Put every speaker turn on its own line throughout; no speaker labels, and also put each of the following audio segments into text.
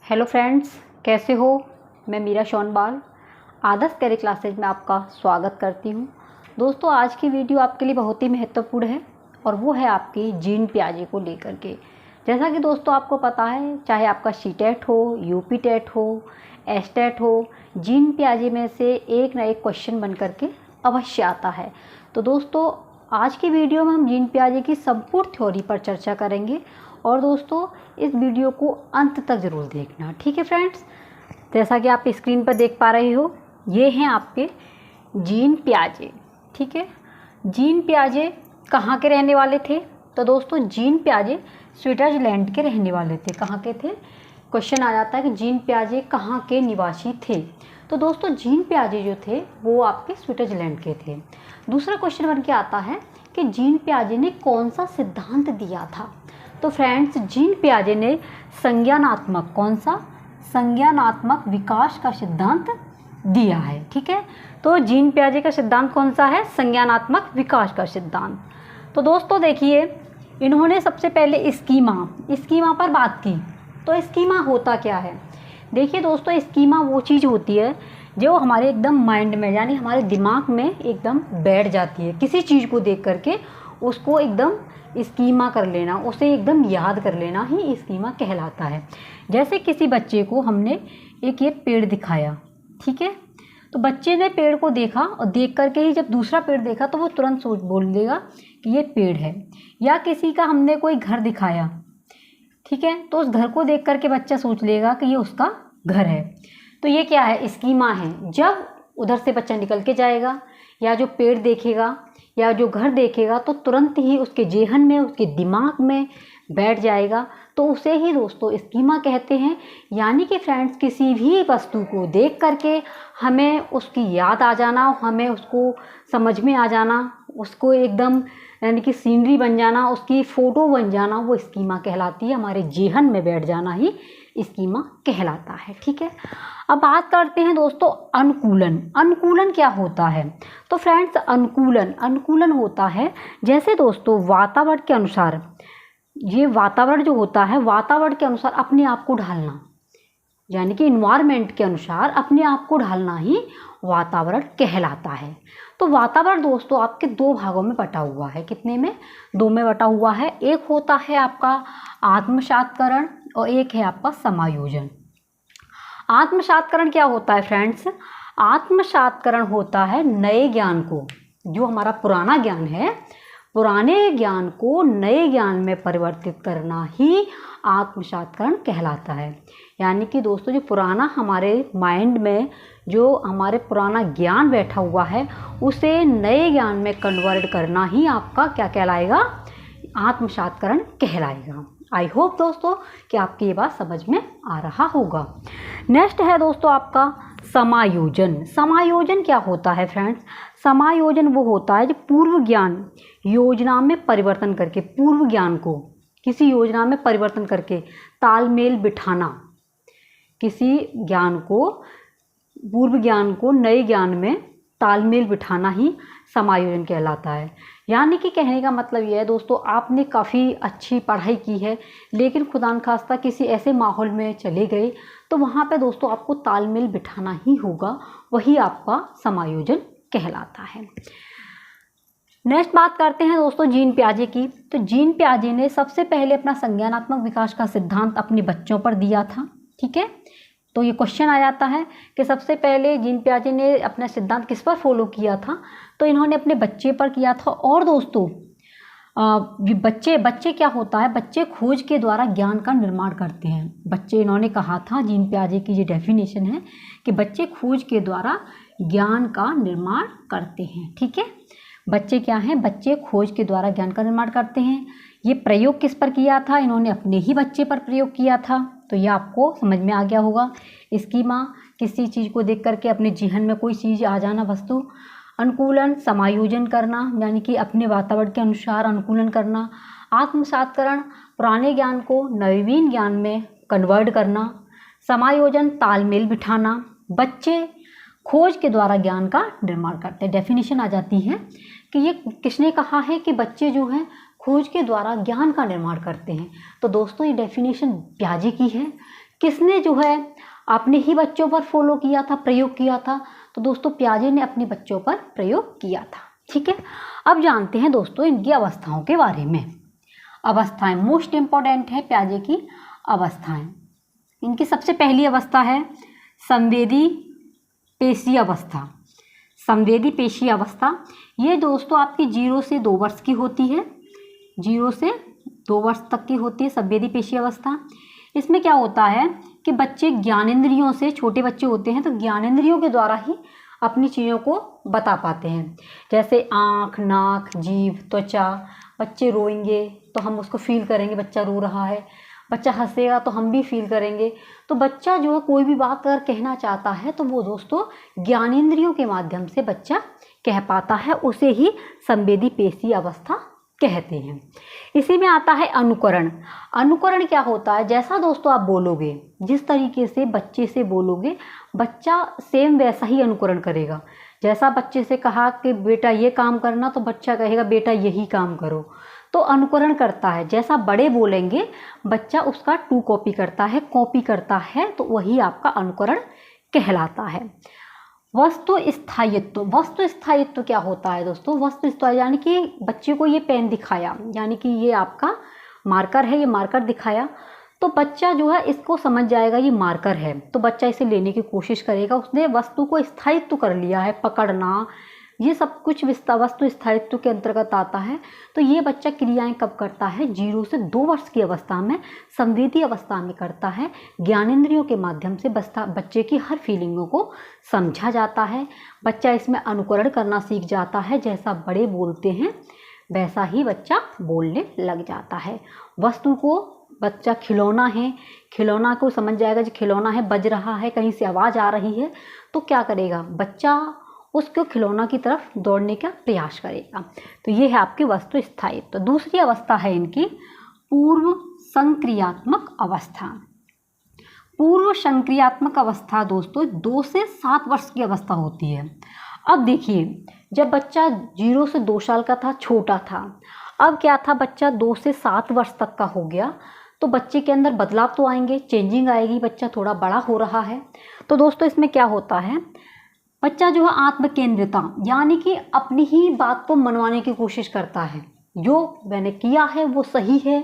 Hello friends, कैसे हो। मैं मीरा शोनबाल आदर्श कैरियर क्लासेज में आपका स्वागत करती हूँ। दोस्तों, आज की वीडियो आपके लिए बहुत ही महत्वपूर्ण है और वो है आपकी जीन पियाजे को लेकर के। जैसा कि दोस्तों आपको पता है, चाहे आपका सीटेट हो, यूपी टेट हो, एसटेट हो, जीन पियाजे में से एक ना एक क्वेश्चन बन करके अवश्य आता है। तो दोस्तों, आज की वीडियो में हम जीन पियाजे की संपूर्ण थ्योरी पर चर्चा करेंगे और दोस्तों इस वीडियो को अंत तक ज़रूर देखना, ठीक है फ्रेंड्स। जैसा कि आप स्क्रीन पर देख पा रहे हो, ये हैं आपके जीन पियाजे, ठीक है। जीन पियाजे कहाँ के रहने वाले थे? तो दोस्तों जीन पियाजे स्विट्ज़रलैंड के रहने वाले थे। कहाँ के थे? क्वेश्चन आ जाता है कि जीन पियाजे कहाँ के निवासी थे। तो दोस्तों जीन पियाजे जो थे वो आपके स्विट्ज़रलैंड के थे। दूसरा क्वेश्चन बन के आता है कि जीन पियाजे ने कौन सा सिद्धांत दिया था? तो फ्रेंड्स, जीन पियाजे ने संज्ञानात्मक, कौन सा? संज्ञानात्मक विकास का सिद्धांत दिया है, ठीक है। तो जीन पियाजे का सिद्धांत कौन सा है? संज्ञानात्मक विकास का सिद्धांत। तो दोस्तों देखिए, इन्होंने सबसे पहले स्कीमा पर बात की। तो स्कीमा होता क्या है? देखिए दोस्तों, स्कीमा वो चीज़ होती है जो हमारे एकदम माइंड में, यानी हमारे दिमाग में एकदम बैठ जाती है। किसी चीज़ को देख करके उसको एकदम स्कीमा कर लेना, उसे एकदम याद कर लेना ही स्कीमा कहलाता है। जैसे किसी बच्चे को हमने एक ये पेड़ दिखाया, ठीक है, तो बच्चे ने पेड़ को देखा और देख करके ही जब दूसरा पेड़ देखा तो वो तुरंत सोच बोल देगा कि ये पेड़ है। या किसी का हमने कोई घर दिखाया, ठीक है, तो उस घर को देख करके बच्चा सोच लेगा कि ये उसका घर है। तो ये क्या है? स्कीमा है। जब उधर से बच्चा निकल के जाएगा या जो पेड़ देखेगा या जो घर देखेगा तो तुरंत ही उसके जेहन में, उसके दिमाग में बैठ जाएगा। तो उसे ही दोस्तों स्कीमा कहते हैं। यानी कि फ्रेंड्स, किसी भी वस्तु को देख करके हमें उसकी याद आ जाना, हमें उसको समझ में आ जाना, उसको एकदम यानी कि सीनरी बन जाना, उसकी फ़ोटो बन जाना, वो स्कीमा कहलाती है। हमारे जेहन में बैठ जाना ही स्कीमा कहलाता है, ठीक है। अब बात करते हैं दोस्तों अनुकूलन। अनुकूलन क्या होता है? तो फ्रेंड्स, अनुकूलन होता है जैसे दोस्तों वातावरण के अनुसार, ये वातावरण जो होता है, वातावरण के अनुसार अपने आप को ढालना, यानी कि इन्वायरमेंट के अनुसार अपने आप को ढालना ही वातावरण कहलाता है। तो वातावरण दोस्तों आपके दो भागों में बटा हुआ है। कितने में? दो में बटा हुआ है। एक होता है आपका आत्मसात्करण और एक है आपका समायोजन। आत्मसात्करण क्या होता है फ्रेंड्स? आत्मसात्करण होता है नए ज्ञान को, जो हमारा पुराना ज्ञान है, पुराने ज्ञान को नए ज्ञान में परिवर्तित करना ही आत्मसात्करण कहलाता है। यानी कि दोस्तों जो पुराना हमारे माइंड में, जो हमारे पुराना ज्ञान बैठा हुआ है, उसे नए ज्ञान में कन्वर्ट करना ही आपका क्या कहलाएगा? आत्मसात्करण कहलाएगा। आई होप दोस्तों कि आपकी ये बात समझ में आ रहा होगा। नेक्स्ट है दोस्तों आपका समायोजन। समायोजन क्या होता है फ्रेंड्स? समायोजन वो होता है जो पूर्व ज्ञान योजना में परिवर्तन करके, पूर्व ज्ञान को किसी योजना में परिवर्तन करके तालमेल बिठाना, किसी ज्ञान को, पूर्व ज्ञान को नए ज्ञान में तालमेल बिठाना ही समायोजन कहलाता है। यानी कि कहने का मतलब यह है दोस्तों, आपने काफ़ी अच्छी पढ़ाई की है लेकिन खुदा न खास्ता किसी ऐसे माहौल में चले गए तो वहाँ पे दोस्तों आपको तालमेल बिठाना ही होगा, वही आपका समायोजन कहलाता है। नेक्स्ट बात करते हैं दोस्तों जीन पियाजे की। तो जीन पियाजे ने सबसे पहले अपना संज्ञानात्मक विकास का सिद्धांत अपने बच्चों पर दिया था, ठीक है। तो ये क्वेश्चन आ जाता है कि सबसे पहले जीन पियाजे ने अपना सिद्धांत किस पर फॉलो किया था? तो इन्होंने अपने बच्चे पर किया था। और दोस्तों बच्चे क्या होता है? बच्चे खोज के द्वारा ज्ञान का निर्माण करते हैं। बच्चे, इन्होंने कहा था, जीन पियाजे की ये डेफिनेशन है कि बच्चे खोज के द्वारा ज्ञान का निर्माण करते हैं, ठीक है। बच्चे क्या हैं? बच्चे खोज के द्वारा ज्ञान का निर्माण करते हैं। ये प्रयोग किस पर किया था? इन्होंने अपने ही बच्चे पर प्रयोग किया था। तो ये आपको समझ में आ गया होगा। स्कीमा, किसी चीज़ को देख करके अपने जेहन में कोई चीज़ आ जाना, वस्तु। अनुकूलन, समायोजन करना, यानी कि अपने वातावरण के अनुसार अनुकूलन करना। आत्मसात्करण, पुराने ज्ञान को नवीन ज्ञान में कन्वर्ट करना। समायोजन, तालमेल बिठाना। बच्चे खोज के द्वारा ज्ञान का निर्माण करते हैं। डेफिनेशन आ जाती है कि ये किसने कहा है कि बच्चे जो हैं खोज के द्वारा ज्ञान का निर्माण करते हैं। तो दोस्तों ये डेफिनेशन पियाजे की है किसने जो है अपने ही बच्चों पर फॉलो किया था, प्रयोग किया था? तो दोस्तों पियाजे ने अपने बच्चों पर प्रयोग किया था। ठीक है, अब जानते हैं दोस्तों इनकी अवस्थाओं के बारे में। अवस्थाएं मोस्ट इम्पॉर्टेंट है पियाजे की अवस्थाएं। इनकी सबसे पहली अवस्था है संवेदी पेशी अवस्था। संवेदी पेशी अवस्था ये दोस्तों आपकी 0 से 2 वर्ष की होती है। 0 से 2 वर्ष तक की होती है संवेदी पेशी अवस्था। इसमें क्या होता है कि बच्चे ज्ञानेंद्रियों से, छोटे बच्चे होते हैं तो ज्ञानेंद्रियों के द्वारा ही अपनी चीज़ों को बता पाते हैं। जैसे आँख, नाक, जीभ, त्वचा। बच्चे रोएंगे तो हम उसको फील करेंगे, बच्चा रो रहा है। बच्चा हंसेगा तो हम भी फील करेंगे। तो बच्चा जो है कोई भी बात अगर कहना चाहता है तो वो दोस्तों ज्ञानेंद्रियों के माध्यम से बच्चा कह पाता है, उसे ही संवेदी पेशी अवस्था कहते हैं। इसी में आता है अनुकरण। अनुकरण क्या होता है? जैसा दोस्तों आप बोलोगे, जिस तरीके से बच्चे से बोलोगे, बच्चा सेम वैसा ही अनुकरण करेगा। जैसा बच्चे से कहा कि बेटा ये काम करना, तो बच्चा कहेगा बेटा यही काम करो। तो अनुकरण करता है। जैसा बड़े बोलेंगे बच्चा उसका 2 कॉपी करता है, कॉपी करता है, तो वही आपका अनुकरण कहलाता है। वस्तु स्थायित्व। वस्तु स्थायित्व क्या होता है दोस्तों? वस्तु स्थायित्व यानी कि बच्चे को ये पेन दिखाया, यानी कि ये आपका मार्कर है, ये मार्कर दिखाया, तो बच्चा जो है इसको समझ जाएगा ये मार्कर है, तो बच्चा इसे लेने की कोशिश करेगा। उसने वस्तु को स्थायित्व कर लिया है, पकड़ना, ये सब कुछ वस्तु स्थायित्व के अंतर्गत आता है। तो ये बच्चा क्रियाएं कब करता है? 0 से 2 वर्ष की अवस्था में, संवेदी अवस्था में करता है। ज्ञानेंद्रियों के माध्यम से बच्चे की हर फीलिंगों को समझा जाता है। बच्चा इसमें अनुकरण करना सीख जाता है। जैसा बड़े बोलते हैं वैसा ही बच्चा बोलने लग जाता है। वस्तु को बच्चा खिलौना है, खिलौना को समझ जाएगा कि खिलौना है, बज रहा है, कहीं से आवाज़ आ रही है, तो क्या करेगा? बच्चा उसको खिलौना की तरफ दौड़ने का प्रयास करेगा। तो ये है आपकी वस्तु स्थायित्व। तो दूसरी अवस्था है इनकी पूर्व संक्रियात्मक अवस्था। पूर्व संक्रियात्मक अवस्था दोस्तों 2 से 7 वर्ष की अवस्था होती है। अब देखिए, जब बच्चा 0 से 2 साल का था, छोटा था, अब क्या था, बच्चा 2 से 7 वर्ष तक का हो गया, तो बच्चे के अंदर बदलाव तो आएंगे, चेंजिंग आएगी, बच्चा थोड़ा बड़ा हो रहा है। तो दोस्तों इसमें क्या होता है, बच्चा जो है आत्मकेंद्रिता, यानी कि अपनी ही बात को मनवाने की कोशिश करता है। जो मैंने किया है वो सही है,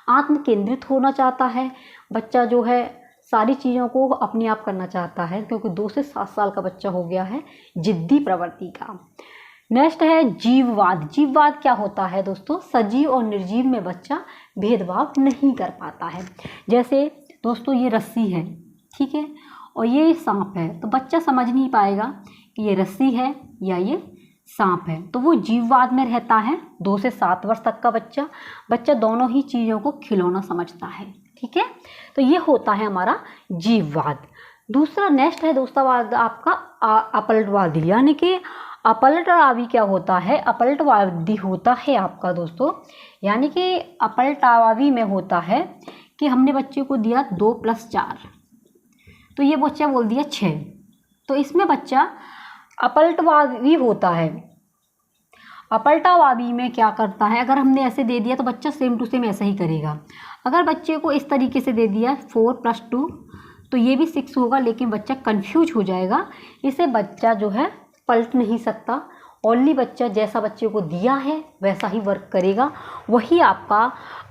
आत्मकेंद्रित होना चाहता है। बच्चा जो है सारी चीज़ों को अपने आप करना चाहता है, क्योंकि 2 से 7 साल का बच्चा हो गया है, जिद्दी प्रवृत्ति का। नेक्स्ट है जीववाद। जीववाद क्या होता है दोस्तों? सजीव और निर्जीव में बच्चा भेदभाव नहीं कर पाता है। जैसे दोस्तों ये रस्सी है, ठीक है, और ये सांप है, तो बच्चा समझ नहीं पाएगा कि ये रस्सी है या ये सांप है, तो वो जीववाद में रहता है। 2 से 7 वर्ष तक का बच्चा दोनों ही चीज़ों को खिलौना समझता है। ठीक है, तो ये होता है हमारा जीववाद। दूसरा नेक्स्ट है दोस्तों आपका अपलटवादी, यानी कि अपलटवादी क्या होता है? अपलटवादी होता है आपका दोस्तों, यानी कि अपलटवादी में होता है कि हमने बच्चे को दिया 2 + 4, तो ये बच्चा बोल दिया 6, तो इसमें बच्चा अपलटवादी होता है। अपलटवादी में क्या करता है, अगर हमने ऐसे दे दिया तो बच्चा सेम टू सेम ऐसा ही करेगा। अगर बच्चे को इस तरीके से दे दिया 4 + 2, तो ये भी 6 होगा, लेकिन बच्चा कंफ्यूज हो जाएगा। इसे बच्चा जो है पलट नहीं सकता। ओनली बच्चा जैसा बच्चे को दिया है वैसा ही वर्क करेगा, वही आपका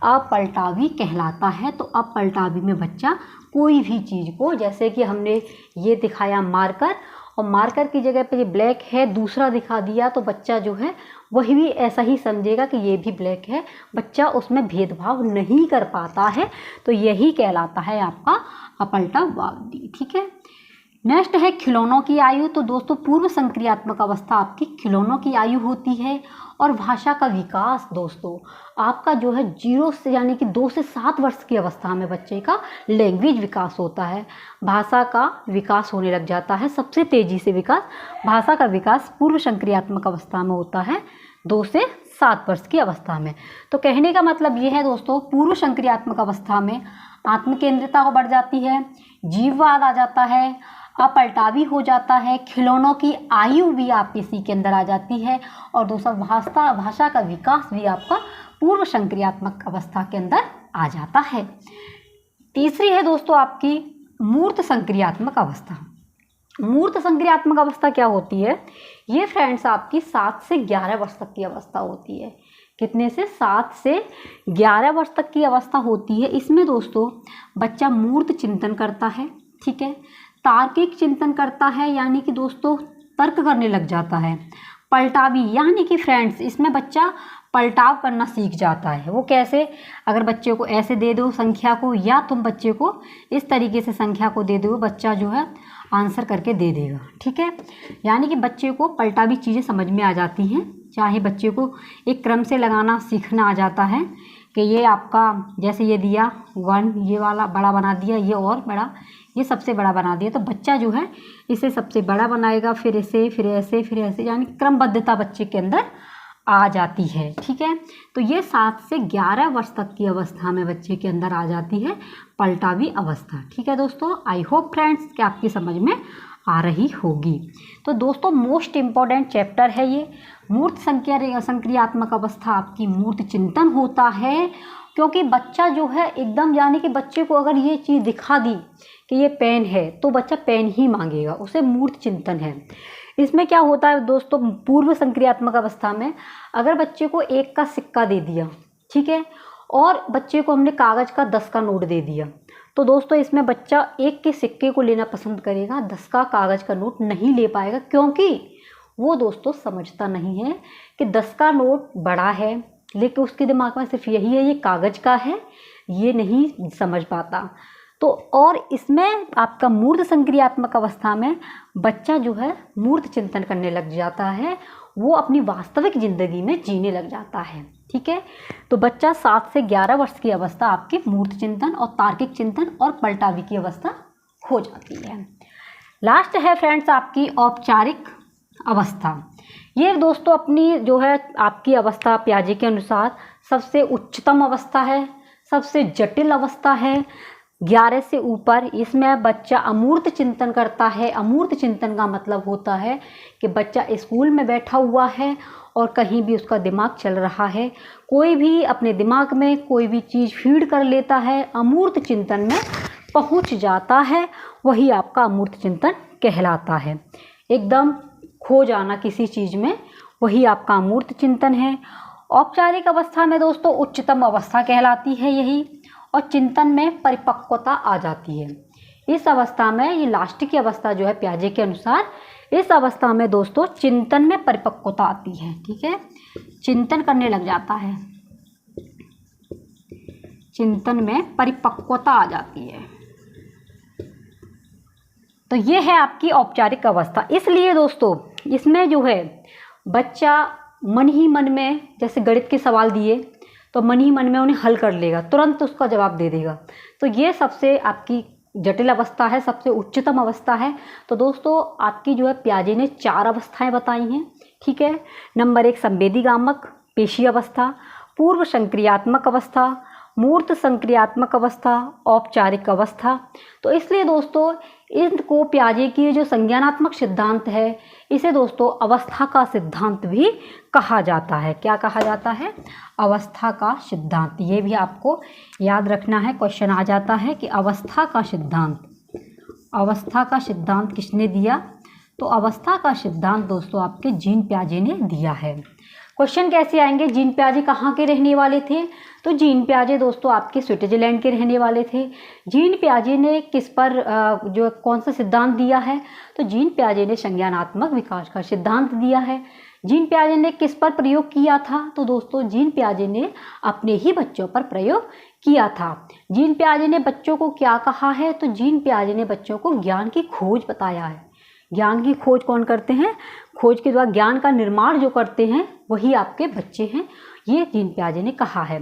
अपलटावी कहलाता है। तो अपलटावी में बच्चा कोई भी चीज़ को, जैसे कि हमने ये दिखाया मार्कर, और मार्कर की जगह पे ये ब्लैक है, दूसरा दिखा दिया, तो बच्चा जो है वही भी ऐसा ही समझेगा कि ये भी ब्लैक है। बच्चा उसमें भेदभाव नहीं कर पाता है, तो यही कहलाता है आपका अपलटवादी। ठीक है, नेक्स्ट है खिलौनों की आयु। तो दोस्तों पूर्व संक्रियात्मक अवस्था आपकी खिलौनों की आयु होती है। और भाषा का विकास दोस्तों आपका जो है 0 से यानी कि 2 से 7 वर्ष की अवस्था में बच्चे का लैंग्वेज विकास होता है, भाषा का विकास होने लग जाता है। सबसे तेज़ी से विकास, भाषा का विकास पूर्व संक्रियात्मक अवस्था में होता है, 2 से 7 वर्ष की अवस्था में। तो कहने का मतलब ये है दोस्तों, पूर्व संक्रियात्मक अवस्था में आत्मकेंद्रिता बढ़ जाती है, जीववाद आ जाता है, अपलटावी हो जाता है, खिलौनों की आयु भी आपकी इसी के अंदर आ जाती है, और दूसरा भाषा का विकास भी आपका पूर्व संक्रियात्मक अवस्था के अंदर आ जाता है। तीसरी है दोस्तों आपकी मूर्त संक्रियात्मक अवस्था। मूर्त संक्रियात्मक अवस्था क्या होती है? ये फ्रेंड्स आपकी 7 से 11 वर्ष तक की अवस्था होती है। कितने से? 7 से 11 वर्ष तक की अवस्था होती है। इसमें दोस्तों बच्चा मूर्त चिंतन करता है, ठीक है, तार्किक चिंतन करता है, यानी कि दोस्तों तर्क करने लग जाता है। पलटावी, यानी कि फ्रेंड्स इसमें बच्चा पलटाव करना सीख जाता है। वो कैसे? अगर बच्चे को ऐसे दे दो संख्या को, या तुम बच्चे को इस तरीके से संख्या को दे दो, बच्चा जो है आंसर करके दे देगा, ठीक है। यानी कि बच्चे को पलटावी चीज़ें समझ में आ जाती हैं। चाहे बच्चे को एक क्रम से लगाना सीखना आ जाता है कि ये आपका जैसे ये दिया 1, ये वाला बड़ा बना दिया, ये और बड़ा, ये सबसे बड़ा बना दिया, तो बच्चा जो है इसे सबसे बड़ा बनाएगा, फिर इसे, फिर ऐसे, फिर ऐसे, यानी क्रमबद्धता बच्चे के अंदर आ जाती है, ठीक है। तो ये 7 से 11 वर्ष तक की अवस्था में बच्चे के अंदर आ जाती है पलटावी अवस्था, ठीक है दोस्तों। आई होप फ्रेंड्स कि आपकी समझ में आ रही होगी। तो दोस्तों मोस्ट इम्पॉर्टेंट चैप्टर है ये मूर्त संक्रियात्मक अवस्था। आपकी मूर्त चिंतन होता है, क्योंकि बच्चा जो है एकदम, यानी कि बच्चे को अगर ये चीज़ दिखा दी कि ये पेन है तो बच्चा पेन ही मांगेगा, उसे मूर्त चिंतन है। इसमें क्या होता है दोस्तों, पूर्व संक्रियात्मक अवस्था में अगर बच्चे को 1 का सिक्का दे दिया, ठीक है, और बच्चे को हमने कागज़ का 10 का नोट दे दिया, तो दोस्तों इसमें बच्चा 1 के सिक्के को लेना पसंद करेगा, 10 का कागज़ का नोट नहीं ले पाएगा, क्योंकि वो दोस्तों समझता नहीं है कि 10 का नोट बड़ा है, लेकिन उसके दिमाग में सिर्फ यही है ये कागज़ का है, ये नहीं समझ पाता। तो और इसमें आपका मूर्त संक्रियात्मक अवस्था में बच्चा जो है मूर्त चिंतन करने लग जाता है, वो अपनी वास्तविक ज़िंदगी में जीने लग जाता है, ठीक है। तो बच्चा 7 से 11 वर्ष की अवस्था आपकी मूर्त चिंतन और तार्किक चिंतन और पलटावी की अवस्था हो जाती है। लास्ट है फ्रेंड्स आपकी औपचारिक अवस्था। ये दोस्तों अपनी जो है आपकी अवस्था पियाजे के अनुसार सबसे उच्चतम अवस्था है, सबसे जटिल अवस्था है, 11 से ऊपर। इसमें बच्चा अमूर्त चिंतन करता है। अमूर्त चिंतन का मतलब होता है कि बच्चा स्कूल में बैठा हुआ है और कहीं भी उसका दिमाग चल रहा है, कोई भी अपने दिमाग में कोई भी चीज़ फीड कर लेता है, अमूर्त चिंतन में पहुंच जाता है, वही आपका अमूर्त चिंतन कहलाता है। एकदम खो जाना किसी चीज़ में, वही आपका अमूर्त चिंतन है। औपचारिक अवस्था में दोस्तों उच्चतम अवस्था कहलाती है यही, और चिंतन में परिपक्वता आ जाती है। इस अवस्था में, ये लास्ट की अवस्था जो है पियाजे के अनुसार, इस अवस्था में दोस्तों चिंतन में परिपक्वता आती है, ठीक है, चिंतन करने लग जाता है, चिंतन में परिपक्वता आ जाती है। तो ये है आपकी औपचारिक अवस्था। इसलिए दोस्तों इसमें जो है बच्चा मन ही मन में, जैसे गणित के सवाल दिए तो मन ही मन में उन्हें हल कर लेगा, तुरंत उसका जवाब दे देगा। तो ये सबसे आपकी जटिल अवस्था है, सबसे उच्चतम अवस्था है। तो दोस्तों आपकी जो है पियाजे ने 4 अवस्थाएं बताई हैं, ठीक है। नंबर 1 संवेदीगामक पेशी अवस्था, पूर्व संक्रियात्मक अवस्था, मूर्त संक्रियात्मक अवस्था, औपचारिक अवस्था। तो इसलिए दोस्तों इनको पियाजे की जो संज्ञानात्मक सिद्धांत है, इसे दोस्तों अवस्था का सिद्धांत भी कहा जाता है। क्या कहा जाता है? अवस्था का सिद्धांत। ये भी आपको याद रखना है, क्वेश्चन आ जाता है कि अवस्था का सिद्धांत, अवस्था का सिद्धांत किसने दिया? तो अवस्था का सिद्धांत दोस्तों आपके जीन पियाजे ने दिया है। क्वेश्चन कैसे आएंगे? जीन पियाजे कहाँ के रहने वाले थे? तो जीन पियाजे दोस्तों आपके स्विट्जरलैंड के रहने वाले थे। जीन पियाजे ने किस पर जो कौन सा सिद्धांत दिया है? तो जीन पियाजे ने संज्ञानात्मक विकास का सिद्धांत दिया है। जीन पियाजे ने किस पर प्रयोग किया था? तो दोस्तों जीन पियाजे ने अपने ही बच्चों पर प्रयोग किया था। जीन पियाजे ने बच्चों को क्या कहा है? तो जीन पियाजे ने बच्चों को ज्ञान की खोज बताया है। ज्ञान की खोज कौन करते हैं? खोज के द्वारा ज्ञान का निर्माण जो करते हैं वही आपके बच्चे हैं, ये जीन पियाजे ने कहा है।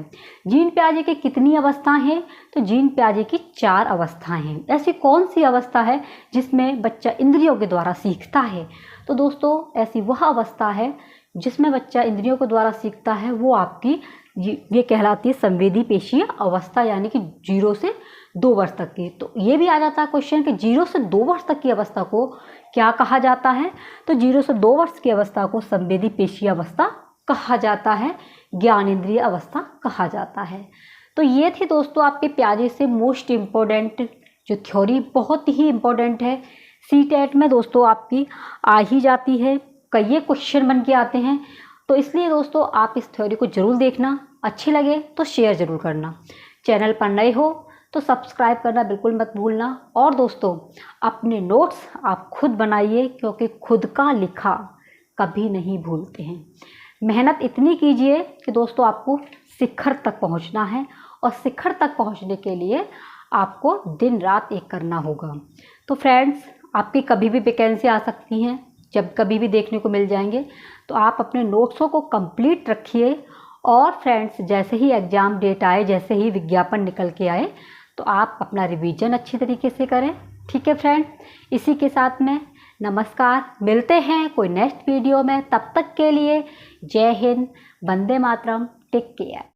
जीन पियाजे की कितनी अवस्थाएं हैं? तो जीन पियाजे की 4 अवस्थाएं हैं। ऐसी कौन सी अवस्था है जिसमें बच्चा इंद्रियों के द्वारा सीखता है? तो दोस्तों ऐसी वह अवस्था है जिसमें बच्चा इंद्रियों के द्वारा सीखता है, वो आपकी ये कहलाती है संवेदी पेशीय अवस्था, यानी कि 0 से 2 वर्ष तक की। तो ये भी आ जाता है क्वेश्चन कि 0 से 2 वर्ष तक की अवस्था को क्या कहा जाता है? तो 0 से 2 वर्ष की अवस्था को संवेदी पेशीय अवस्था कहा जाता है, ज्ञान इंद्रिय अवस्था कहा जाता है। तो ये थी दोस्तों आपके प्याजे से मोस्ट इम्पोर्टेंट जो थ्योरी, बहुत ही इम्पोर्टेंट है। सीटेट में दोस्तों आपकी आ ही जाती है, कई क्वेश्चन बन के आते हैं। तो इसलिए दोस्तों आप इस थ्योरी को ज़रूर देखना, अच्छी लगे तो शेयर ज़रूर करना। चैनल पर नए हो तो सब्सक्राइब करना बिल्कुल मत भूलना। और दोस्तों अपने नोट्स आप खुद बनाइए, क्योंकि खुद का लिखा कभी नहीं भूलते हैं। मेहनत इतनी कीजिए कि दोस्तों आपको शिखर तक पहुंचना है, और शिखर तक पहुंचने के लिए आपको दिन रात एक करना होगा। तो फ्रेंड्स, आपकी कभी भी वैकेंसी आ सकती हैं, जब कभी भी देखने को मिल जाएंगे। तो आप अपने नोट्सों को कंप्लीट रखिए, और फ्रेंड्स जैसे ही एग्ज़ाम डेट आए, जैसे ही विज्ञापन निकल के आए, तो आप अपना रिवीजन अच्छी तरीके से करें। ठीक है फ्रेंड्स, इसी के साथ में नमस्कार, मिलते हैं कोई नेक्स्ट वीडियो में। तब तक के लिए जय हिंद, वंदे मातरम, टेक केयर।